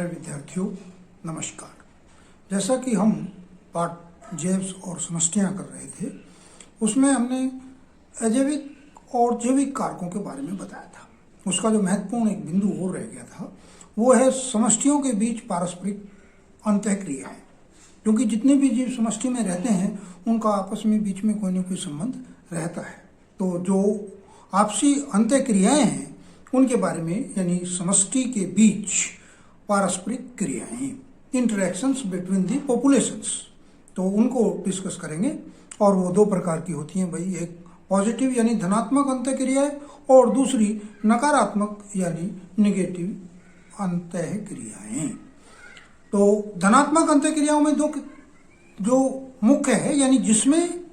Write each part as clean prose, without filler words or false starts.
प्यारे विद्यार्थियों, नमस्कार। जैसा कि हम पाठ जैव्स और समष्टियाँ कर रहे थे, उसमें हमने अजैविक और जैविक कारकों के बारे में बताया था। उसका जो महत्वपूर्ण एक बिंदु और रह गया था वो है समष्टियों के बीच पारस्परिक अंतःक्रियाएं। क्योंकि जितने भी जीव समष्टि में रहते हैं उनका आपस में बीच में कोई न कोई संबंध रहता है। तो जो आपसी अंतःक्रियाएं हैं उनके बारे में, यानी समष्टि के बीच पारस्परिक क्रियाएं, इंटरेक्शंस बिटवीन दी पॉपुलेशंस, तो उनको डिस्कस करेंगे। और वो दो प्रकार की होती हैं भाई, एक पॉजिटिव यानी धनात्मक अंतःक्रियाएं और दूसरी नकारात्मक यानी निगेटिव अंतःक्रियाएं। तो धनात्मक अंतःक्रियाओं में दो जो मुख्य है, यानी जिसमें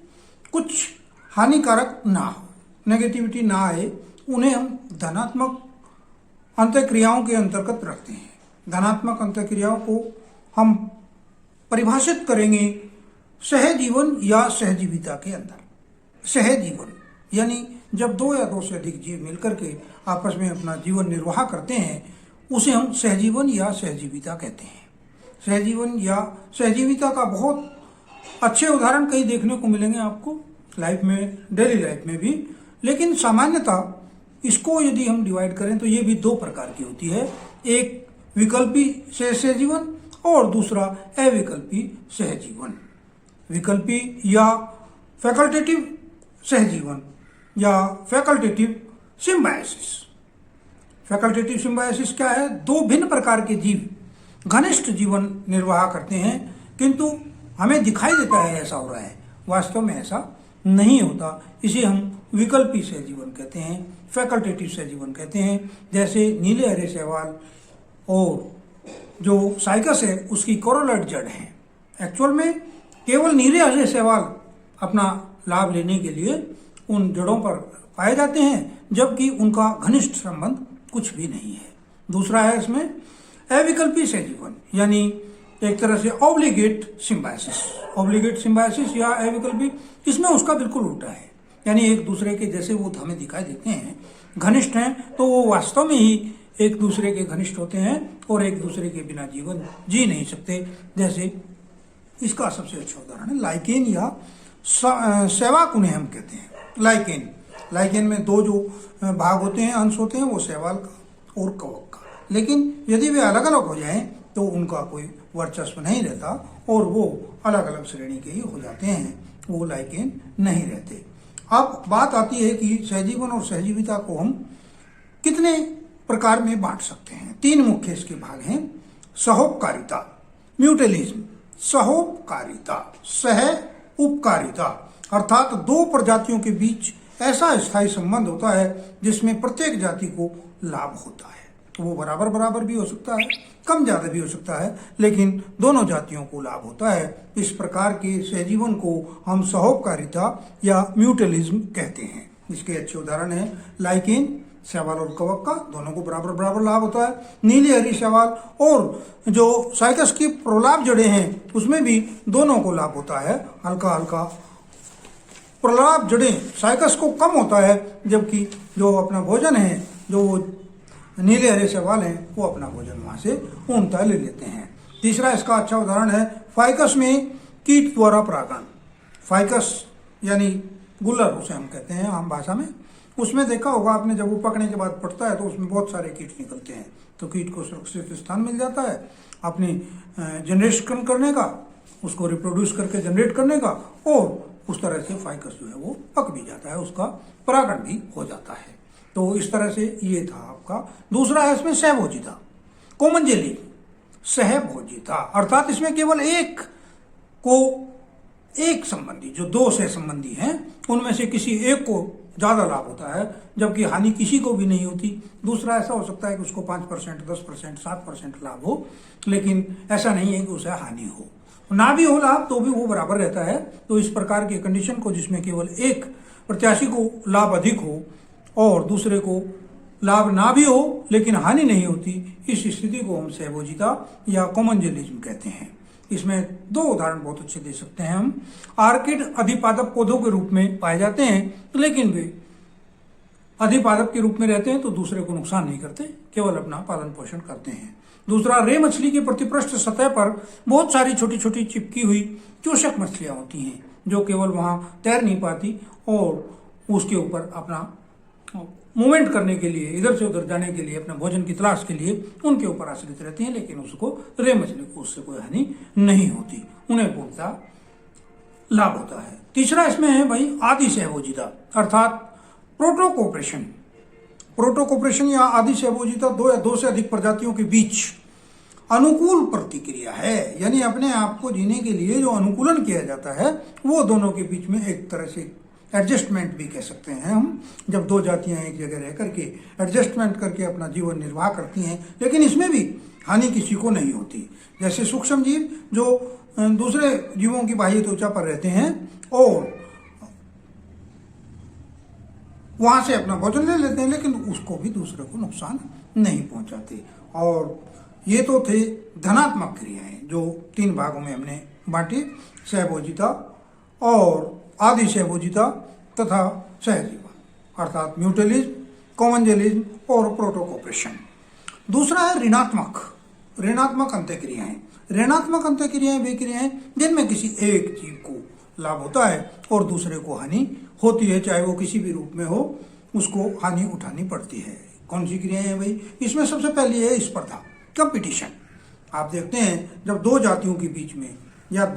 कुछ हानिकारक ना हो, नेगेटिविटी ना आए, उन्हें हम धनात्मक अंतःक्रियाओं के अंतर्गत रखते हैं। धनात्मक अंतःक्रियाओं को हम परिभाषित करेंगे सहजीवन या सहजीविता के अंदर। सहजीवन यानी जब दो या दो से अधिक जीव मिलकर के आपस में अपना जीवन निर्वाह करते हैं, उसे हम सहजीवन या सहजीविता कहते हैं। सहजीवन या सहजीविता का बहुत अच्छे उदाहरण कई देखने को मिलेंगे आपको लाइफ में, डेली लाइफ में भी। लेकिन सामान्यतः इसको यदि हम डिवाइड करें तो ये भी दो प्रकार की होती है, एक विकल्पी सहजीवन और दूसरा अविकल्पी सहजीवन। विकल्पी या फैकल्टेटिव सहजीवन या फैकल्टेटिव सिम्बायोसिस। फैकल्टेटिव सिम्बायोसिस क्या है? दो भिन्न प्रकार के जीव घनिष्ठ जीवन निर्वाह करते हैं, किंतु हमें दिखाई देता है ऐसा हो रहा है, वास्तव में ऐसा नहीं होता। इसे हम विकल्पी सहजीवन कहते हैं, फैकल्टेटिव सहजीवन कहते हैं। जैसे नीले हरे शैवाल और जो साइकस है उसकी कोरोलेट जड़ है। एक्चुअल में केवल नीले हरे शैवाल अपना लाभ लेने के लिए उन जड़ों पर पाए जाते हैं, जबकि उनका घनिष्ठ संबंध कुछ भी नहीं है। दूसरा है इसमें अविकल्पी सहजीवन, यानी एक तरह से ऑब्लिगेट सिम्बायोसिस। ऑब्लिगेट सिम्बायोसिस या अविकल्पी, इसमें उसका बिल्कुल उल्टा है, यानी एक दूसरे के जैसे वो हमें दिखाई देते हैं, घनिष्ठ हैं, तो वो वास्तव में ही एक दूसरे के घनिष्ठ होते हैं और एक दूसरे के बिना जीवन जी नहीं सकते। जैसे इसका सबसे अच्छा उदाहरण है लाइकेन या शैवाल, उन्हें हम कहते हैं लाइकेन। लाइकेन में दो जो भाग होते हैं, अंश होते हैं, वो शैवाल का और कवक का। लेकिन यदि वे अलग अलग हो जाएं तो उनका कोई वर्चस्व नहीं रहता और वो अलग अलग श्रेणी के ही हो जाते हैं, वो लाइकेन नहीं रहते। अब बात आती है कि सहजीवन और सहजीविता को हम कितने प्रकार में बांट सकते हैं। तीन मुख्य इसके भाग हैं: सहोपकारिता, म्यूटेलिज्म, सहोपकारिता, सह उपकारिता, अर्थात दो प्रजातियों के बीच ऐसा स्थायी संबंध होता है जिसमें प्रत्येक जाति को लाभ होता है। तो वो बराबर बराबर भी हो सकता है, कम ज्यादा भी हो सकता है, लेकिन दोनों जातियों को लाभ होता है। इस प्रकार के सहजीवन को हम सहोपकारिता या म्यूटेलिज्म कहते हैं। इसके अच्छे उदाहरण है लाइकेन, शैवाल और कवक का, दोनों को बराबर बराबर लाभ होता है। नीली हरी शैवाल और जो साइकस की प्रोलाभ जड़ें हैं उसमें भी दोनों को लाभ होता है। हल्का हल्का प्रोलाभ जड़ें साइकस को कम होता है, जबकि जो अपना भोजन है, जो वो नीले हरे शैवाल हैं, वो अपना भोजन वहां से पूर्णतः ले लेते हैं। तीसरा इसका अच्छा उदाहरण है फाइकस में कीट द्वारा परागण। फाइकस यानी गुल्लर उसे हम कहते हैं आम भाषा में। उसमें देखा होगा आपने, जब वो पकने के बाद फटता है तो उसमें बहुत सारे कीट निकलते हैं, तो कीट को सुरक्षित स्थान मिल जाता है अपनी जनरेशन करने का, उसको रिप्रोड्यूस करके जनरेट करने का, और उस तरह से फाइकस जो है वो पक भी जाता है, उसका परागण भी हो जाता है। तो इस तरह से ये था आपका। दूसरा है इसमें सहभोजिता, कॉमन जेली, सहभोजिता, अर्थात इसमें केवल एक संबंधी, जो दो सह संबंधी हैं उनमें से किसी एक को ज्यादा लाभ होता है, जबकि हानि किसी को भी नहीं होती। दूसरा ऐसा हो सकता है कि उसको 5%, 10%, 7% लाभ हो, लेकिन ऐसा नहीं है कि उसे हानि हो। ना भी हो लाभ तो भी वो बराबर रहता है। तो इस प्रकार की कंडीशन को, जिसमें केवल एक प्रत्याशी को लाभ अधिक हो और दूसरे को लाभ ना भी हो लेकिन हानि नहीं होती, इस स्थिति को हम सहभोजिता या कॉमनजेलिज्म कहते हैं। इसमें दो उदाहरण बहुत अच्छे दे सकते हैं हम। आर्किड अधिपादप पौधों के रूप में पाए जाते हैं, लेकिन वे अधिपादप के रूप में रहते हैं तो दूसरे को नुकसान नहीं करते, केवल अपना पालन पोषण करते हैं। दूसरा, रे मछली की प्रतिपृष्ठ सतह पर बहुत सारी छोटी छोटी चिपकी हुई चूषक मछलियां होती हैं जो केवल वहां तैर नहीं पाती और उसके ऊपर अपना मूवमेंट करने के लिए, इधर से उधर जाने के लिए, अपने भोजन की तलाश के लिए उनके ऊपर आश्रित रहती हैं, लेकिन उसको रे मछली को उससे कोई हानि नहीं होती, उन्हें पूर्णतः लाभ होता है। तीसरा इसमें है भाई आदि सहभोजिता अर्थात प्रोटोकोपरेशन। प्रोटोकोपरेशन या आदि सहभोजिता दो या दो से अधिक प्रजातियों के बीच अनुकूल प्रतिक्रिया है, यानी अपने आप को जीने के लिए जो अनुकूलन किया जाता है वो दोनों के बीच में एक तरह से एडजस्टमेंट भी कह सकते हैं हम, जब दो जातियां एक जगह रह करके एडजस्टमेंट करके अपना जीवन निर्वाह करती हैं, लेकिन इसमें भी हानि किसी को नहीं होती। जैसे सूक्ष्म जीव जो दूसरे जीवों की बाह्य त्वचा पर रहते हैं और वहां से अपना भोजन ले लेते हैं, लेकिन उसको भी दूसरे को नुकसान नहीं पहुंचाते। और ये तो थे धनात्मक क्रियाएं जो 3 भागों में हमने बांटी, सहभोजिता और आदि सहभोजिता तथा सहजीवन अर्थात म्यूटलिज्म, कॉमनजेलिज्म और प्रोटोकोपरेशन। दूसरा है ऋणात्मक अंत्यक्रियाएं। ऋणात्मक अंत्यक्रियाएं वे क्रियाएं जिनमें किसी एक जीव को लाभ होता है और दूसरे को हानि होती है, चाहे वो किसी भी रूप में हो, उसको हानि उठानी पड़ती है। कौन सी क्रियाएं हैं भाई? इसमें सबसे पहली है स्पर्धा, कंपटीशन। आप देखते हैं जब दो जातियों के बीच में या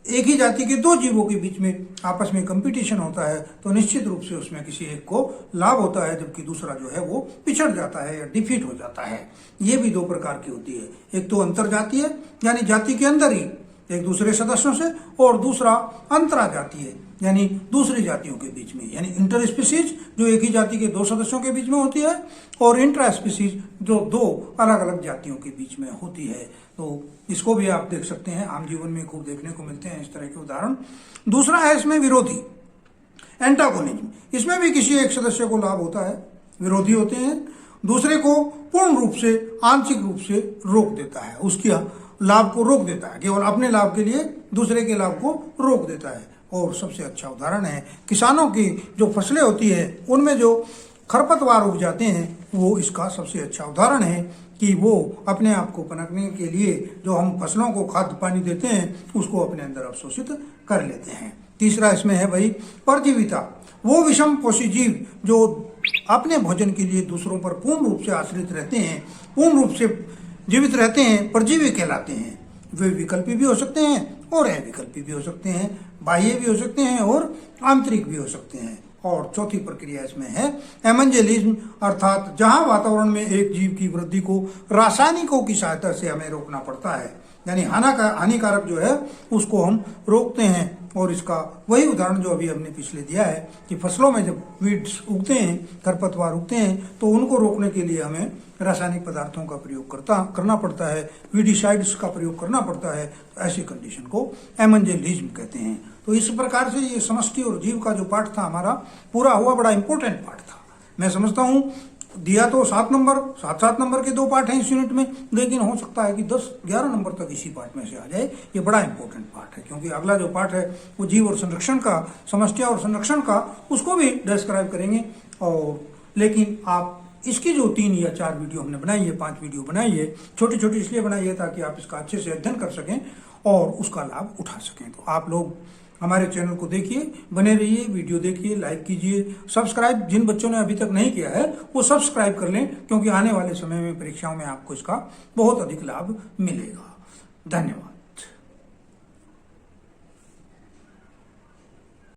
एक ही जाति के 2 जीवों के बीच में आपस में कंपटीशन होता है तो निश्चित रूप से उसमें किसी एक को लाभ होता है, जबकि दूसरा जो है वो पिछड़ जाता है या डिफीट हो जाता है। ये भी 2 प्रकार की होती है, एक तो अंतरजातीय यानी जाति के अंदर ही एक दूसरे सदस्यों से, और दूसरा अंतराजातीय यानी दूसरी जातियों के बीच में, यानी इंटर स्पीसीज जो एक ही जाति के 2 सदस्यों के बीच में होती है और इंट्रा स्पीसीज जो 2 अलग अलग जातियों के बीच में होती है। तो इसको भी आप देख सकते हैं, आम जीवन में खूब देखने को मिलते हैं इस तरह के उदाहरण। दूसरा है इसमें विरोधी, एंटागोनिज्म। इसमें भी किसी एक सदस्य को लाभ होता है, विरोधी होते हैं, दूसरे को पूर्ण रूप से आंशिक रूप से रोक देता है, उसकी लाभ को रोक देता है, केवल अपने लाभ के लिए दूसरे के लाभ को रोक देता है। और सबसे अच्छा उदाहरण है किसानों की जो फसलें होती है उनमें जो खरपतवार उग जाते हैं, वो इसका सबसे अच्छा उदाहरण है कि वो अपने आप को पनपने के लिए जो हम फसलों को खाद्य पानी देते हैं उसको अपने अंदर अवशोषित कर लेते हैं। तीसरा इसमें है भाई परजीविता। वो विषम पोषी जीव जो अपने भोजन के लिए दूसरों पर पूर्ण रूप से आश्रित रहते हैं, पूर्ण रूप से जीवित रहते हैं, परजीवी कहलाते हैं। वे विकल्पी भी हो सकते हैं और अविकल्पी भी हो सकते हैं, बाह्य भी हो सकते हैं और आंतरिक भी हो सकते हैं। और चौथी प्रक्रिया इसमें है एमेंजेलिज्म अर्थात जहां वातावरण में एक जीव की वृद्धि को रासायनिकों की सहायता से हमें रोकना पड़ता है, यानी हानिकारक जो है उसको हम रोकते हैं। और इसका वही उदाहरण जो अभी हमने पिछले दिया है कि फसलों में जब वीड्स उगते हैं, खरपतवार उगते हैं, तो उनको रोकने के लिए हमें रासायनिक पदार्थों का प्रयोग करना पड़ता है, वीडिसाइड्स का प्रयोग करना पड़ता है। ऐसी कंडीशन को एमेंजेलिज्म कहते हैं। तो इस प्रकार से ये समष्टि और जीव का जो पाठ था हमारा पूरा हुआ, बड़ा इंपॉर्टेंट पाठ था। मैं समझता हूँ दिया तो 7 नंबर के 2 पार्ट हैं इस यूनिट में, लेकिन हो सकता है कि 10-11 नंबर तक इसी पार्ट में से आ जाए। ये बड़ा इंपॉर्टेंट पार्ट है क्योंकि अगला जो पार्ट है वो जीव और संरक्षण का, समस्या और संरक्षण का, उसको भी डिस्क्राइब करेंगे। और लेकिन आप इसकी जो 3 या 4 वीडियो हमने बनाई है, 5 वीडियो बनाई है, छोटी छोटी इसलिए बनाई है ताकि आप इसका अच्छे से अध्ययन कर सकें और उसका लाभ उठा सकें। तो आप लोग हमारे चैनल को देखिए, बने रहिए, वीडियो देखिए, लाइक कीजिए, सब्सक्राइब जिन बच्चों ने अभी तक नहीं किया है वो सब्सक्राइब कर लें, क्योंकि आने वाले समय में परीक्षाओं में आपको इसका बहुत अधिक लाभ मिलेगा। धन्यवाद।